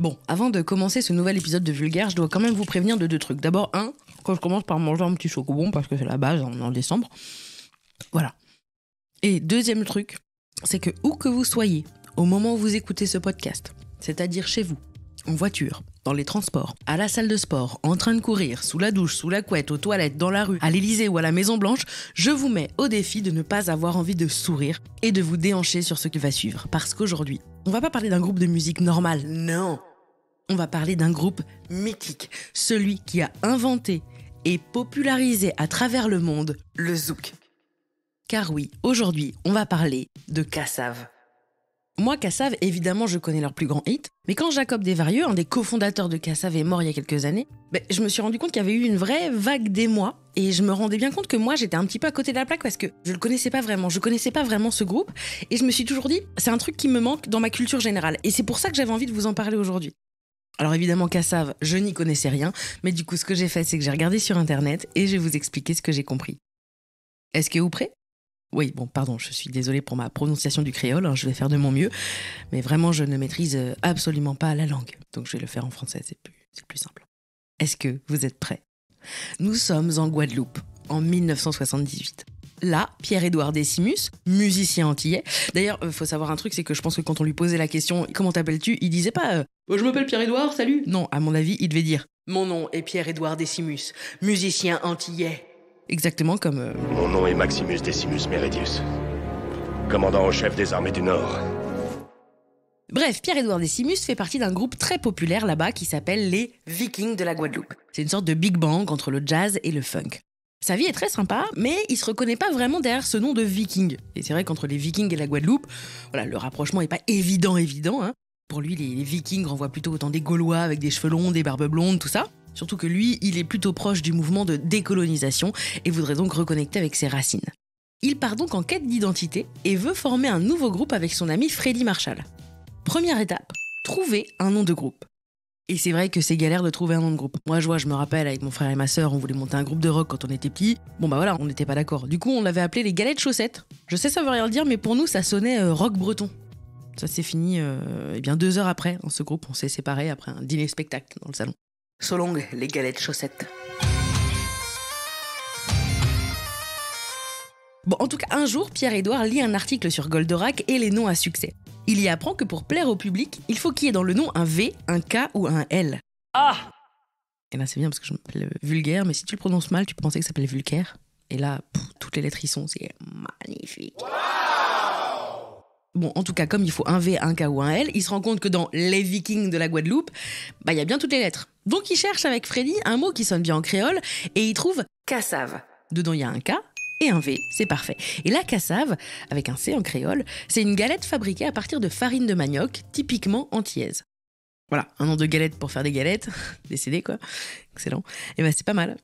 Bon, avant de commencer ce nouvel épisode de Vulgaire, je dois quand même vous prévenir de 2 trucs. D'abord, quand je commence par manger un petit chocobon, parce que c'est la base en décembre. Voilà. Et deuxième truc, c'est que où que vous soyez, au moment où vous écoutez ce podcast, c'est-à-dire chez vous, en voiture, dans les transports, à la salle de sport, en train de courir, sous la douche, sous la couette, aux toilettes, dans la rue, à l'Élysée ou à la Maison Blanche, je vous mets au défi de ne pas avoir envie de sourire et de vous déhancher sur ce qui va suivre. Parce qu'aujourd'hui, on va pas parler d'un groupe de musique normal, non. On va parler d'un groupe mythique, celui qui a inventé et popularisé à travers le monde le zouk. Car oui, aujourd'hui, on va parler de Kassav. Moi, Kassav, évidemment, je connais leur plus grand hit, mais quand Jacob Desvarieux, un des cofondateurs de Kassav, est mort il y a quelques années, je me suis rendu compte qu'il y avait eu une vraie vague d'émoi, et je me rendais bien compte que moi, j'étais un petit peu à côté de la plaque parce que je le connaissais pas vraiment, je connaissais pas vraiment ce groupe, et je me suis toujours dit, c'est un truc qui me manque dans ma culture générale, et c'est pour ça que j'avais envie de vous en parler aujourd'hui. Alors évidemment, Kassav, je n'y connaissais rien, mais du coup, ce que j'ai fait, c'est que j'ai regardé sur Internet, et je vais vous expliquer ce que j'ai compris. Est-ce que vous prêts ? Oui, bon, pardon, je suis désolée pour ma prononciation du créole, je vais faire de mon mieux, mais vraiment, je ne maîtrise absolument pas la langue. Donc je vais le faire en français, c'est plus simple. Est-ce que vous êtes prêts ? Nous sommes en Guadeloupe, en 1978. Là, Pierre-Édouard Décimus, musicien antillais. D'ailleurs, faut savoir un truc, c'est que je pense que quand on lui posait la question « Comment t'appelles-tu ?», il disait pas « Je m'appelle Pierre-Édouard, salut !» Non, à mon avis, il devait dire « Mon nom est Pierre-Édouard Décimus, musicien antillais ». Exactement comme... Mon nom est Maximus Decimus Meridius, commandant en chef des armées du Nord. Bref, Pierre-Édouard Décimus fait partie d'un groupe très populaire là-bas qui s'appelle les Vikings de la Guadeloupe. C'est une sorte de big bang entre le jazz et le funk. Sa vie est très sympa, mais il se reconnaît pas vraiment derrière ce nom de Viking. Et c'est vrai qu'entre les Vikings et la Guadeloupe, voilà, le rapprochement est pas évident. Pour lui, les Vikings renvoient plutôt au temps des Gaulois avec des cheveux longs, des barbes blondes, tout ça. Surtout que lui, il est plutôt proche du mouvement de décolonisation et voudrait donc reconnecter avec ses racines. Il part donc en quête d'identité et veut former un nouveau groupe avec son ami Freddy Marshall. Première étape, trouver un nom de groupe. Et c'est vrai que c'est galère de trouver un nom de groupe. Moi, je me rappelle, avec mon frère et ma sœur, on voulait monter un groupe de rock quand on était petits. On n'était pas d'accord. Du coup, on l'avait appelé les Galettes Chaussettes. Je sais, ça veut rien dire, mais pour nous, ça sonnait rock breton. Ça s'est fini 2 heures après. Dans ce groupe, on s'est séparés après un dîner-spectacle dans le salon. So long, les Galettes Chaussettes. Bon, en tout cas, un jour, Pierre-Édouard lit un article sur Goldorak et les noms à succès. Il y apprend que pour plaire au public, il faut qu'il y ait dans le nom un V, un K ou un L. Ah ! Et là, c'est bien parce que je m'appelle Vulgaire, mais si tu le prononces mal, tu peux penser que ça s'appelle Vulcaire. Et là, toutes les lettres y sont, c'est magnifique. Wow ! Bon, en tout cas, comme il faut un V, un K ou un L, il se rend compte que dans les Vikings de la Guadeloupe, il y a bien toutes les lettres. Donc il cherche avec Freddy un mot qui sonne bien en créole et il trouve Kassav. Dedans, il y a un K et un V, c'est parfait. Et la Kassav, avec un C en créole, c'est une galette fabriquée à partir de farine de manioc, typiquement antillaise. Voilà, un nom de galette pour faire des galettes. Décédé, quoi. Excellent. Et c'est pas mal.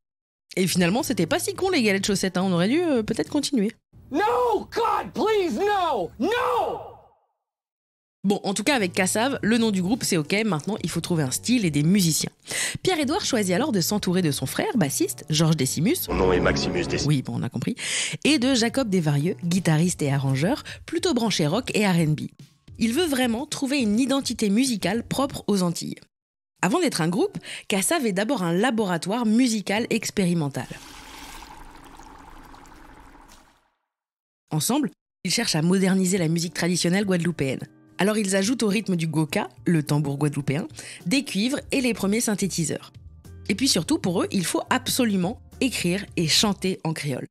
Et finalement, c'était pas si con, les Galettes Chaussettes. On aurait dû peut-être continuer. No, God, please, no! No! Bon, en tout cas, avec Kassav, le nom du groupe, c'est OK. Maintenant, il faut trouver un style et des musiciens. Pierre-Édouard choisit alors de s'entourer de son frère, bassiste, Georges Décimus. Mon nom est Maximus Decimus. Oui, bon, on a compris. Et de Jacob Desvarieux, guitariste et arrangeur, plutôt branché rock et R&B. Il veut vraiment trouver une identité musicale propre aux Antilles. Avant d'être un groupe, Kassav est d'abord un laboratoire musical expérimental. Ensemble, ils cherchent à moderniser la musique traditionnelle guadeloupéenne. Alors ils ajoutent au rythme du goka, le tambour guadeloupéen, des cuivres et les premiers synthétiseurs. Et puis surtout, pour eux, il faut absolument écrire et chanter en créole.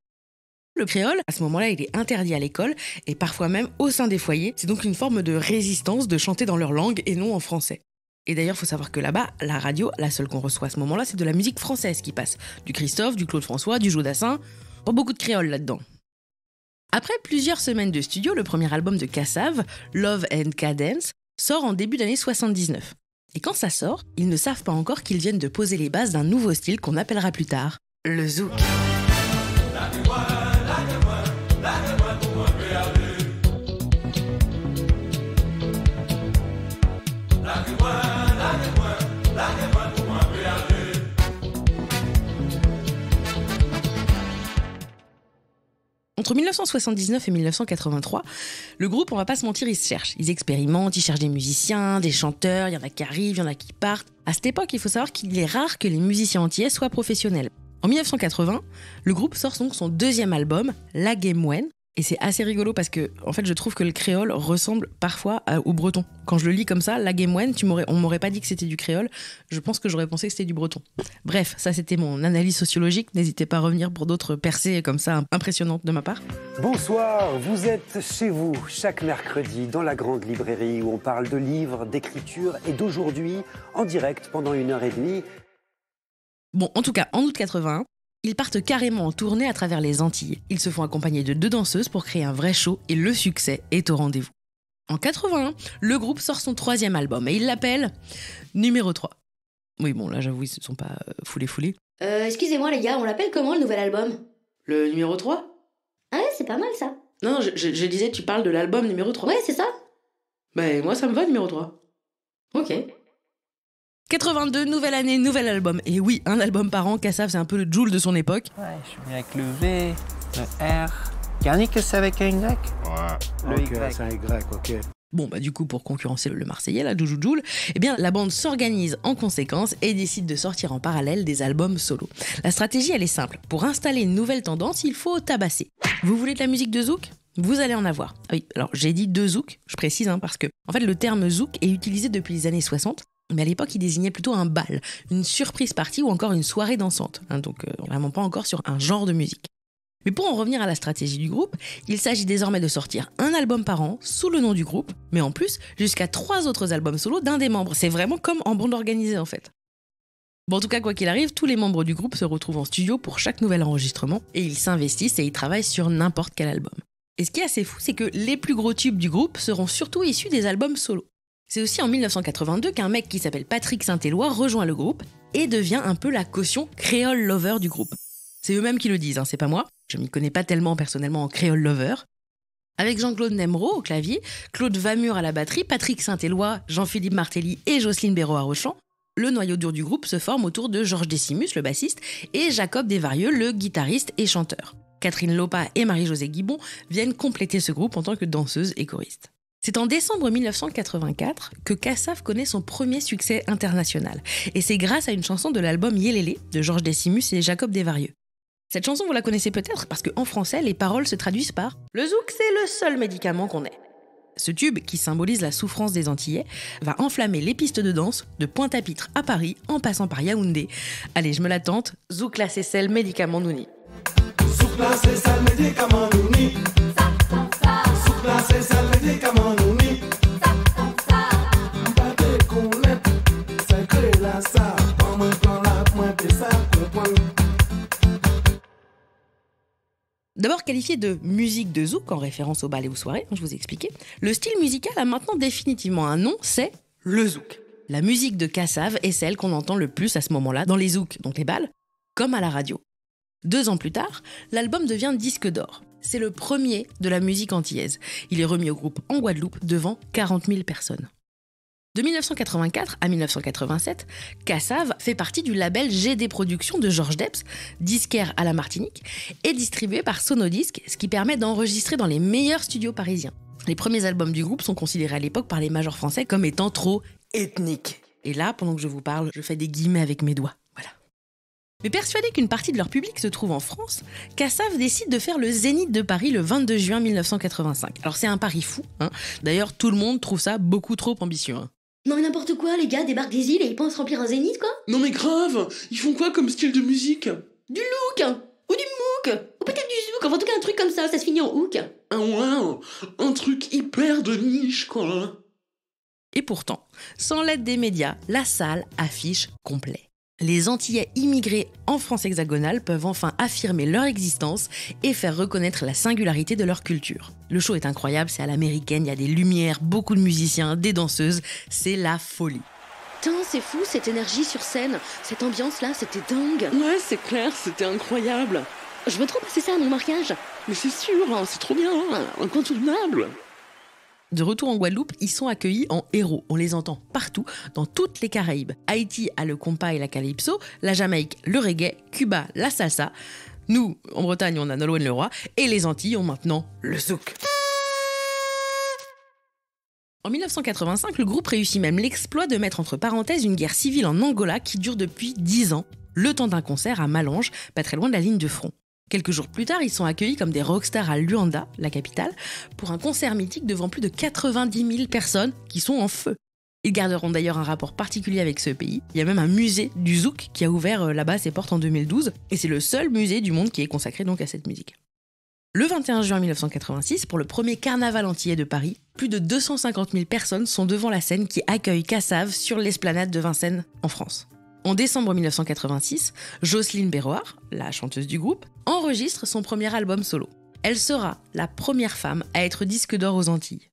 Le créole, à ce moment-là, il est interdit à l'école et parfois même au sein des foyers. C'est donc une forme de résistance de chanter dans leur langue et non en français. Et d'ailleurs, il faut savoir que là-bas, la radio, la seule qu'on reçoit à ce moment-là, c'est de la musique française qui passe. Du Christophe, du Claude François, du Jodassin, pas beaucoup de créole là-dedans. Après plusieurs semaines de studio, le premier album de Kassav, Love and Cadence, sort en début d'année 79. Et quand ça sort, ils ne savent pas encore qu'ils viennent de poser les bases d'un nouveau style qu'on appellera plus tard le zouk. Entre 1979 et 1983, le groupe, on va pas se mentir, ils se cherchent. Ils expérimentent, ils cherchent des musiciens, des chanteurs, il y en a qui arrivent, il y en a qui partent. À cette époque, il faut savoir qu'il est rare que les musiciens antillais soient professionnels. En 1980, le groupe sort donc son deuxième album, La Game Wen. Et c'est assez rigolo parce que, en fait, je trouve que le créole ressemble parfois au breton. Quand je le lis comme ça, La Game Wen, on m'aurait pas dit que c'était du créole. Je pense que j'aurais pensé que c'était du breton. Bref, ça c'était mon analyse sociologique. N'hésitez pas à revenir pour d'autres percées comme ça impressionnantes de ma part. Bonsoir, vous êtes chez vous chaque mercredi dans la grande librairie où on parle de livres, d'écriture et d'aujourd'hui en direct pendant 1h30. Bon, en tout cas, en août 81, ils partent carrément en tournée à travers les Antilles. Ils se font accompagner de 2 danseuses pour créer un vrai show et le succès est au rendez-vous. En 81, le groupe sort son 3e album et il l'appelle Numéro 3. Oui, bon, là, j'avoue, ils se sont pas foulés. Excusez-moi les gars, on l'appelle comment le nouvel album ? Le numéro 3 ? Ah ouais, c'est pas mal ça. Non, je disais, tu parles de l'album numéro 3. Ouais, c'est ça. Ben, moi, ça me va, numéro 3. Ok. 82, nouvelle année, nouvel album. Et oui, un album par an, Kassav, c'est un peu le Jul de son époque. Ouais, je suis bien avec le V, le R. Garnier que c'est avec un Y. Ouais. Le Ok, Y. c'est un Y, ok. Bon, bah du coup, pour concurrencer le Marseillais, là, Joul, eh bien, la bande s'organise en conséquence et décide de sortir en parallèle des albums solo. La stratégie, elle est simple. Pour installer une nouvelle tendance, il faut tabasser. Vous voulez de la musique de zouk ? Vous allez en avoir. Ah oui, alors j'ai dit de zouk, je précise, parce que, en fait, le terme zouk est utilisé depuis les années 60. Mais à l'époque, il désignait plutôt un bal, une surprise party ou encore une soirée dansante. Donc vraiment pas encore sur un genre de musique. Mais pour en revenir à la stratégie du groupe, il s'agit désormais de sortir un album par an sous le nom du groupe, mais en plus jusqu'à 3 autres albums solo d'un des membres. C'est vraiment comme en bande organisée en fait. Bon, en tout cas, quoi qu'il arrive, tous les membres du groupe se retrouvent en studio pour chaque nouvel enregistrement et ils s'investissent et ils travaillent sur n'importe quel album. Et ce qui est assez fou, c'est que les plus gros tubes du groupe seront surtout issus des albums solo. C'est aussi en 1982 qu'un mec qui s'appelle Patrick Saint-Éloi rejoint le groupe et devient un peu la caution créole lover du groupe. C'est eux-mêmes qui le disent, c'est pas moi. Je m'y connais pas tellement personnellement en créole lover. Avec Jean-Claude Nemro au clavier, Claude Vamur à la batterie, Patrick Saint-Éloi, Jean-Philippe Martelly et Jocelyne Béraud au chant, le noyau dur du groupe se forme autour de Georges Décimus, le bassiste, et Jacob Desvarieux, le guitariste et chanteur. Catherine Lopa et Marie-Josée Guibon viennent compléter ce groupe en tant que danseuses et choristes. C'est en décembre 1984 que Kassav connaît son premier succès international. Et c'est grâce à une chanson de l'album Yélélé de Georges Décimus et Jacob Desvarieux. Cette chanson, vous la connaissez peut-être parce qu'en français, les paroles se traduisent par « Le zouk, c'est le seul médicament qu'on ait ». Ce tube, qui symbolise la souffrance des Antillais, va enflammer les pistes de danse de Pointe-à-Pitre à Paris en passant par Yaoundé. Allez, je me la tente, zouk là c'est sel, médicament nouni. Zouk là c'est sel, médicament nouni. Zouk là c'est sel, médicament nouni. Pas de connaître, c'est que là ça, on me prend la pointe et ça comprend. D'abord qualifié de musique de zouk, en référence au bal et aux soirées, je vous ai expliqué, le style musical a maintenant définitivement un nom, c'est le zouk. La musique de Kassav est celle qu'on entend le plus à ce moment-là dans les zouks, donc les bals, comme à la radio. 2 ans plus tard, l'album devient disque d'or. C'est le premier de la musique antillaise. Il est remis au groupe en Guadeloupe devant 40 000 personnes. De 1984 à 1987, Kassav fait partie du label GD Productions de Georges Depps, disquaire à la Martinique, et distribué par Sonodisc, ce qui permet d'enregistrer dans les meilleurs studios parisiens. Les premiers albums du groupe sont considérés à l'époque par les majors français comme étant trop ethniques. Et là, pendant que je vous parle, je fais des guillemets avec mes doigts. Voilà. Mais persuadé qu'une partie de leur public se trouve en France, Kassav décide de faire le Zénith de Paris le 22 juin 1985. Alors c'est un pari fou, D'ailleurs, tout le monde trouve ça beaucoup trop ambitieux, Non mais n'importe quoi, les gars débarquent des îles et ils pensent remplir un zénith quoi. Non mais grave, ils font quoi comme style de musique? Du look ou du mouk ou peut-être du zouk, enfin en tout cas un truc comme ça se finit en hook. Ah ouais, un truc hyper de niche quoi. Et pourtant, sans l'aide des médias, la salle affiche complet. Les Antillais immigrés en France hexagonale peuvent enfin affirmer leur existence et faire reconnaître la singularité de leur culture. Le show est incroyable, c'est à l'américaine, il y a des lumières, beaucoup de musiciens, des danseuses, c'est la folie. Putain, c'est fou cette énergie sur scène, cette ambiance-là, c'était dingue. Ouais, c'est clair, c'était incroyable. Je me trompe, c'est ça mon marquage? Mais c'est sûr, c'est trop bien, incontournable. De retour en Guadeloupe, ils sont accueillis en héros. On les entend partout, dans toutes les Caraïbes. Haïti a le compas et la calypso, la Jamaïque le reggae, Cuba la salsa. Nous, en Bretagne, on a Nolwenn Leroy, et les Antilles ont maintenant le zouk. En 1985, le groupe réussit même l'exploit de mettre entre parenthèses une guerre civile en Angola qui dure depuis 10 ans, le temps d'un concert à Malange, pas très loin de la ligne de front. Quelques jours plus tard, ils sont accueillis comme des rockstars à Luanda, la capitale, pour un concert mythique devant plus de 90 000 personnes qui sont en feu. Ils garderont d'ailleurs un rapport particulier avec ce pays. Il y a même un musée du zouk qui a ouvert là-bas ses portes en 2012, et c'est le seul musée du monde qui est consacré donc à cette musique. Le 21 juin 1986, pour le premier carnaval antillais de Paris, plus de 250 000 personnes sont devant la scène qui accueille Cassave sur l'esplanade de Vincennes, en France. En décembre 1986, Jocelyne Béroard, la chanteuse du groupe, enregistre son premier album solo. Elle sera la première femme à être disque d'or aux Antilles.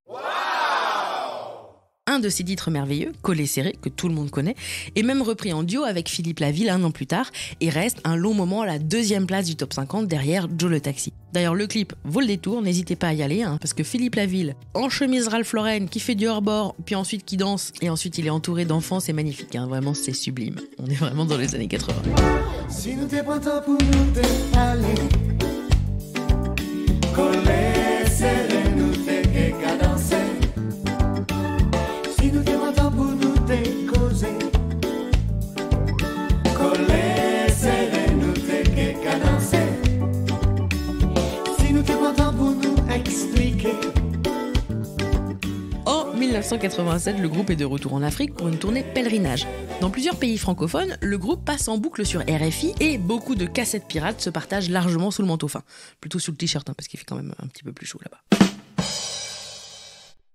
Un de ses titres merveilleux, Collé serré, que tout le monde connaît, est même repris en duo avec Philippe Laville 1 an plus tard et reste un long moment à la 2e place du top 50 derrière Joe le Taxi. D'ailleurs, le clip vaut le détour, n'hésitez pas à y aller, parce que Philippe Laville, en chemise Ralph Lauren, qui fait du hors-bord, puis ensuite qui danse, et ensuite il est entouré d'enfants, c'est magnifique, vraiment c'est sublime. On est vraiment dans les années 80. Si nous te prenons pour nous te parler, collé serré nous te cadencer. Si nous te prenons pour nous te causer, collé serré nous te cadencer. Si nous te prenons pour nous expliquer. En 1987, le groupe est de retour en Afrique pour une tournée pèlerinage. Dans plusieurs pays francophones, le groupe passe en boucle sur RFI et beaucoup de cassettes pirates se partagent largement sous le manteau fin. Plutôt sous le t-shirt, parce qu'il fait quand même un petit peu plus chaud là-bas.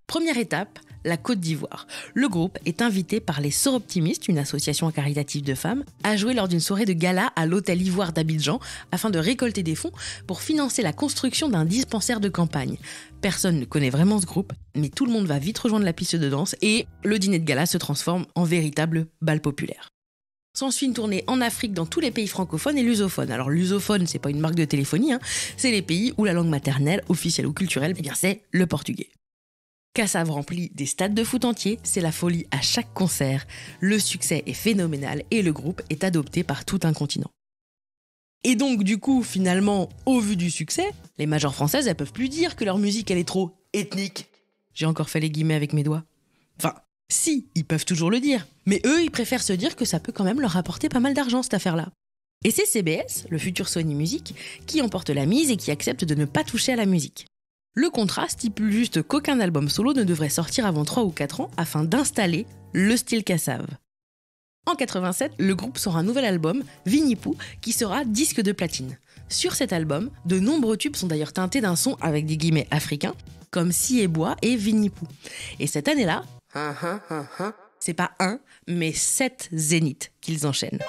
Première étape, la Côte d'Ivoire. Le groupe est invité par les Soroptimistes, une association caritative de femmes, à jouer lors d'une soirée de gala à l'hôtel Ivoire d'Abidjan afin de récolter des fonds pour financer la construction d'un dispensaire de campagne. Personne ne connaît vraiment ce groupe, mais tout le monde va vite rejoindre la piste de danse et le dîner de gala se transforme en véritable bal populaire. S'ensuit une tournée en Afrique dans tous les pays francophones et lusophones. Alors lusophone, c'est pas une marque de téléphonie, c'est les pays où la langue maternelle, officielle ou culturelle, c'est le portugais. Cassave remplit des stades de foot entiers, c'est la folie à chaque concert. Le succès est phénoménal et le groupe est adopté par tout un continent. Et donc du coup, finalement, au vu du succès, les majors françaises, elles peuvent plus dire que leur musique elle est trop ethnique. J'ai encore fait les guillemets avec mes doigts. Enfin, si, ils peuvent toujours le dire. Mais eux, ils préfèrent se dire que ça peut quand même leur rapporter pas mal d'argent cette affaire-là. Et c'est CBS, le futur Sony Music, qui emporte la mise et qui accepte de ne pas toucher à la musique. Le contrat stipule juste qu'aucun album solo ne devrait sortir avant 3 ou 4 ans afin d'installer le style Cassave. En 87, le groupe sort un nouvel album, Vinipou, qui sera disque de platine. Sur cet album, de nombreux tubes sont d'ailleurs teintés d'un son avec des guillemets africains, comme Si et Bois et Vinipou. Et cette année-là, c'est pas un, mais 7 zéniths qu'ils enchaînent.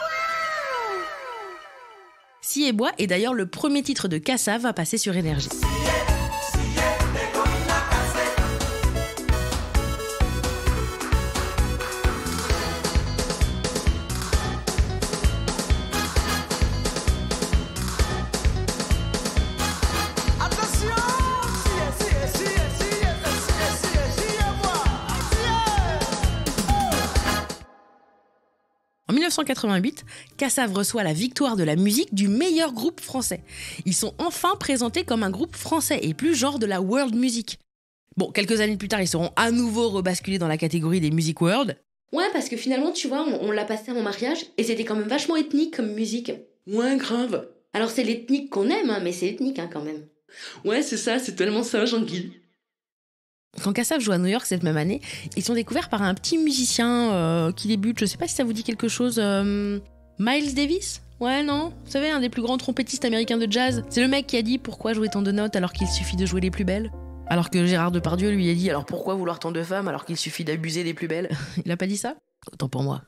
Si et Bois est d'ailleurs le premier titre de Cassave à passer sur Énergie. En 1988, Cassave reçoit la victoire de la musique du meilleur groupe français. Ils sont enfin présentés comme un groupe français et plus genre de la world music. Bon, quelques années plus tard, ils seront à nouveau rebasculés dans la catégorie des music world. Ouais, parce que finalement, tu vois, on l'a passé à mon mariage et c'était quand même vachement ethnique comme musique. Ouais, grave. Alors c'est l'ethnique qu'on aime, mais c'est ethnique quand même. Ouais, c'est ça, c'est tellement ça, Jean-Guy. Quand Cassave joue à New York cette même année, ils sont découverts par un petit musicien qui débute, je sais pas si ça vous dit quelque chose, Miles Davis ? Ouais, non ? Vous savez, un des plus grands trompettistes américains de jazz. C'est le mec qui a dit « Pourquoi jouer tant de notes alors qu'il suffit de jouer les plus belles ?» Alors que Gérard Depardieu lui a dit « Alors pourquoi vouloir tant de femmes alors qu'il suffit d'abuser des plus belles ?» Il a pas dit ça ? Autant pour moi.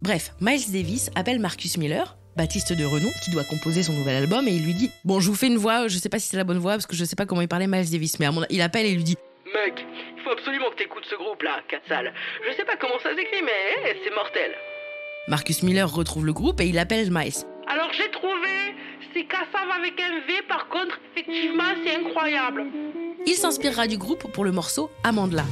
Bref, Miles Davis appelle Marcus Miller, bassiste de renom, qui doit composer son nouvel album, et il lui dit « Bon, je vous fais une voix, je sais pas si c'est la bonne voix, parce que je sais pas comment il parlait Miles Davis, mais il appelle et il lui dit « Mec, il faut absolument que t'écoutes ce groupe-là, Cassal. Je sais pas comment ça s'écrit, mais c'est mortel. » Marcus Miller retrouve le groupe et il appelle Miles. Alors j'ai trouvé, c'est Cassave avec un V, par contre, effectivement, c'est incroyable. Il s'inspirera du groupe pour le morceau Amandla.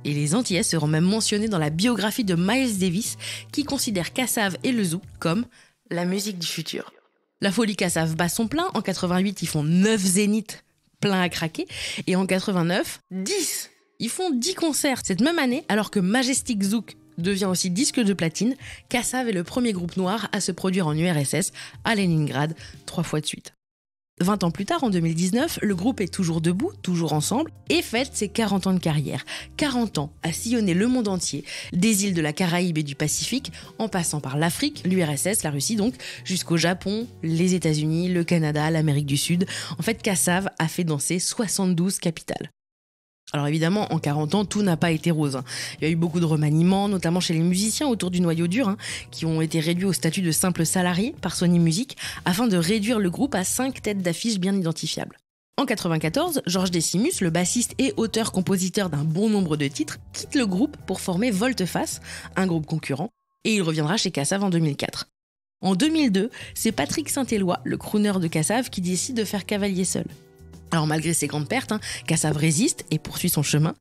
et les Antillais seront même mentionnés dans la biographie de Miles Davis, qui considère Kassav et le zouk comme la musique du futur. La Folie Kassav bat son plein. En 88, ils font 9 zéniths pleins à craquer. Et en 89, 10. Ils font 10 concerts cette même année, alors que Majestic Zouk devient aussi disque de platine. Kassav est le premier groupe noir à se produire en URSS, à Leningrad, 3 fois de suite. 20 ans plus tard, en 2019, le groupe est toujours debout, toujours ensemble, et fête ses 40 ans de carrière. 40 ans à sillonner le monde entier, des îles de la Caraïbe et du Pacifique, en passant par l'Afrique, l'URSS, la Russie donc, jusqu'au Japon, les États-Unis, le Canada, l'Amérique du Sud. En fait, Kassav a fait danser 72 capitales. Alors évidemment, en 40 ans, tout n'a pas été rose. Il y a eu beaucoup de remaniements, notamment chez les musiciens autour du noyau dur, qui ont été réduits au statut de simples salariés par Sony Music, afin de réduire le groupe à 5 têtes d'affiche bien identifiables. En 94, Georges Decimus, le bassiste et auteur-compositeur d'un bon nombre de titres, quitte le groupe pour former Volte-Face, un groupe concurrent, et il reviendra chez Kassav en 2004. En 2002, c'est Patrick Saint-Éloi, le crooner de Kassav, qui décide de faire cavalier seul. Alors malgré ses grandes pertes, Kassav résiste et poursuit son chemin.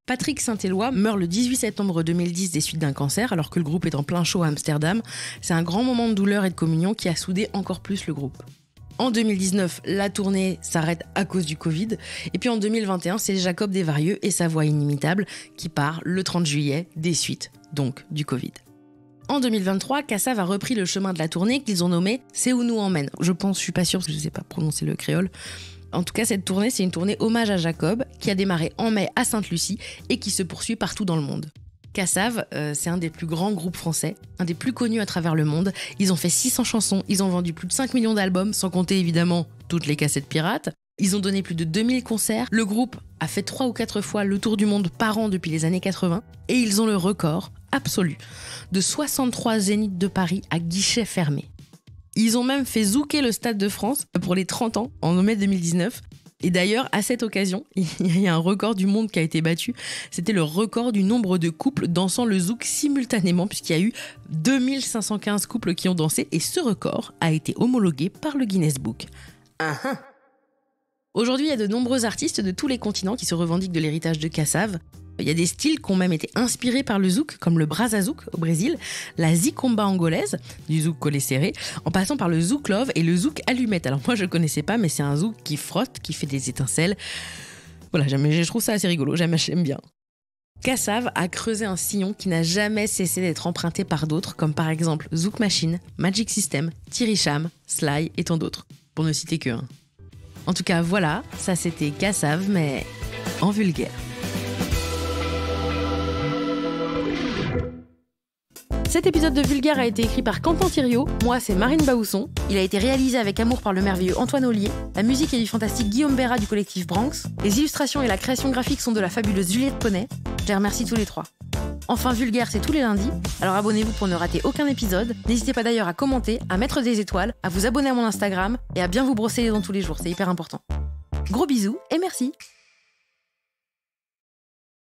Patrick Saint-Éloi meurt le 18 septembre 2010 des suites d'un cancer, alors que le groupe est en plein show à Amsterdam. C'est un grand moment de douleur et de communion qui a soudé encore plus le groupe. En 2019, la tournée s'arrête à cause du Covid. Et puis en 2021, c'est Jacob Desvarieux et sa voix inimitable qui part le 30 juillet des suites, donc du Covid. En 2023, Kassav a repris le chemin de la tournée qu'ils ont nommé « C'est où nous emmène ». Je suis pas sûre parce que je sais pas prononcer le créole. En tout cas, cette tournée, c'est une tournée hommage à Jacob, qui a démarré en mai à Sainte-Lucie et qui se poursuit partout dans le monde. Kassav, c'est un des plus grands groupes français, un des plus connus à travers le monde. Ils ont fait 600 chansons, ils ont vendu plus de 5 millions d'albums, sans compter évidemment toutes les cassettes pirates. Ils ont donné plus de 2000 concerts. Le groupe a fait 3 ou 4 fois le tour du monde par an depuis les années 80. Et ils ont le record absolu de 63 zéniths de Paris à guichet fermé. Ils ont même fait zouker le Stade de France pour les 30 ans en mai 2019. Et d'ailleurs, à cette occasion, il y a un record du monde qui a été battu. C'était le record du nombre de couples dansant le zouk simultanément, puisqu'il y a eu 2515 couples qui ont dansé. Et ce record a été homologué par le Guinness Book. Aujourd'hui, il y a de nombreux artistes de tous les continents qui se revendiquent de l'héritage de Kassav. Il y a des styles qui ont même été inspirés par le zouk, comme le brasa zouk au Brésil, la zikomba angolaise, du zouk collé serré, en passant par le zouk love et le zouk allumette. Alors moi je connaissais pas, mais c'est un zouk qui frotte, qui fait des étincelles. Voilà, je trouve ça assez rigolo, j'aime bien. Kassav a creusé un sillon qui n'a jamais cessé d'être emprunté par d'autres, comme par exemple Zouk Machine, Magic System, Thierry Cham, Sly et tant d'autres, pour ne citer que un. En tout cas voilà, ça c'était Kassav, mais en vulgaire. Cet épisode de Vulgaire a été écrit par Quentin Thiriot, moi c'est Marine Baousson. Il a été réalisé avec amour par le merveilleux Antoine Ollier. La musique est du fantastique Guillaume Béra du collectif Branx. Les illustrations et la création graphique sont de la fabuleuse Juliette Poney. Je les remercie tous les 3. Enfin, Vulgaire, c'est tous les lundis, alors abonnez-vous pour ne rater aucun épisode. N'hésitez pas d'ailleurs à commenter, à mettre des étoiles, à vous abonner à mon Instagram et à bien vous brosser les dents tous les jours, c'est hyper important. Gros bisous et merci.